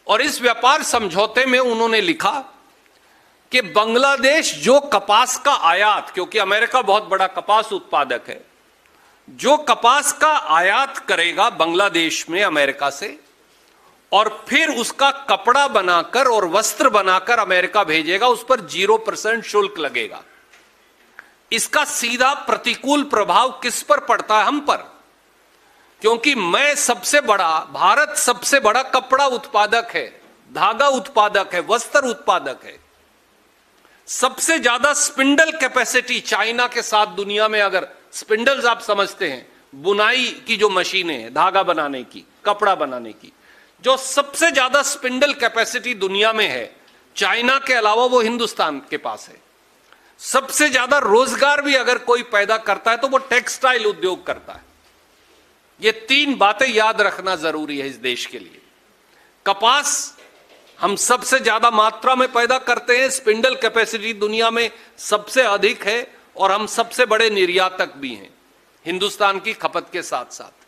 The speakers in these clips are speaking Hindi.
और इस व्यापार समझौते में उन्होंने लिखा कि बांग्लादेश जो कपास का आयात, क्योंकि अमेरिका बहुत बड़ा कपास उत्पादक है, जो कपास का आयात करेगा बांग्लादेश में अमेरिका से और फिर उसका कपड़ा बनाकर और वस्त्र बनाकर अमेरिका भेजेगा, उस पर 0% शुल्क लगेगा। इसका सीधा प्रतिकूल प्रभाव किस पर पड़ता है? हम पर, क्योंकि भारत सबसे बड़ा कपड़ा उत्पादक है, धागा उत्पादक है, वस्त्र उत्पादक है। सबसे ज्यादा स्पिंडल कैपेसिटी चाइना के साथ दुनिया में, अगर स्पिंडल्स आप समझते हैं, बुनाई की जो मशीनें हैं, धागा बनाने की, कपड़ा बनाने की, जो सबसे ज्यादा स्पिंडल कैपेसिटी दुनिया में है, चाइना के अलावा वो हिंदुस्तान के पास है। सबसे ज्यादा रोजगार भी अगर कोई पैदा करता है तो वो टेक्सटाइल उद्योग करता है। ये 3 बातें याद रखना जरूरी है इस देश के लिए। कपास हम सबसे ज्यादा मात्रा में पैदा करते हैं, स्पिंडल कैपेसिटी दुनिया में सबसे अधिक है और हम सबसे बड़े निर्यातक भी हैं हिंदुस्तान की खपत के साथ साथ।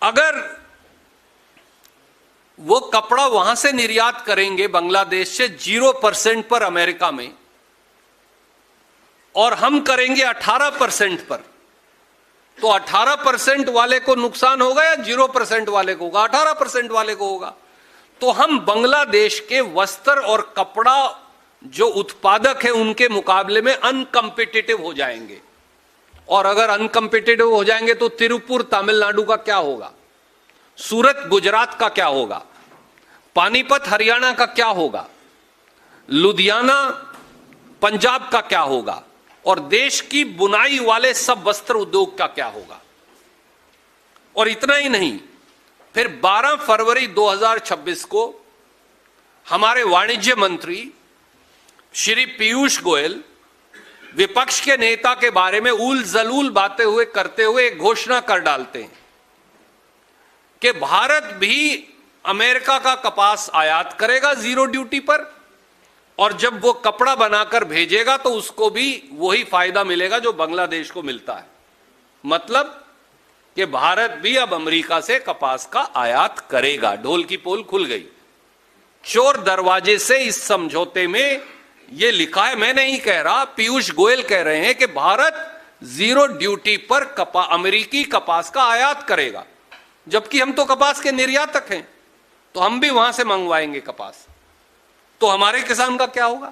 अगर वो कपड़ा वहां से निर्यात करेंगे बांग्लादेश से 0% पर अमेरिका में, और हम करेंगे 18% पर, तो 18% वाले को नुकसान होगा या 0% वाले को होगा? 18% वाले को होगा। तो हम बांग्लादेश के वस्त्र और कपड़ा जो उत्पादक है उनके मुकाबले में अनकंपिटिटिव हो जाएंगे। और अगर अनकंपिटिटिव हो जाएंगे तो तिरुपुर तमिलनाडु का क्या होगा? सूरत गुजरात का क्या होगा? पानीपत हरियाणा का क्या होगा? लुधियाना पंजाब का क्या होगा? और देश की बुनाई वाले सब वस्त्र उद्योग का क्या होगा? और इतना ही नहीं, फिर 12 फरवरी 2026 को हमारे वाणिज्य मंत्री श्री पीयूष गोयल विपक्ष के नेता के बारे में उल जलूल बातें करते हुए एक घोषणा कर डालते हैं कि भारत भी अमेरिका का कपास आयात करेगा 0 ड्यूटी पर, और जब वो कपड़ा बनाकर भेजेगा तो उसको भी वही फायदा मिलेगा जो बांग्लादेश को मिलता है। मतलब कि भारत भी अब अमेरिका से कपास का आयात करेगा। ढोल की पोल खुल गई। चोर दरवाजे से इस समझौते में यह लिखा है, मैं नहीं कह रहा, पीयूष गोयल कह रहे हैं कि भारत 0 ड्यूटी पर अमेरिकी कपास का आयात करेगा, जबकि हम तो कपास के निर्यातक हैं, तो हम भी वहां से मंगवाएंगे कपास। तो हमारे किसान का क्या होगा?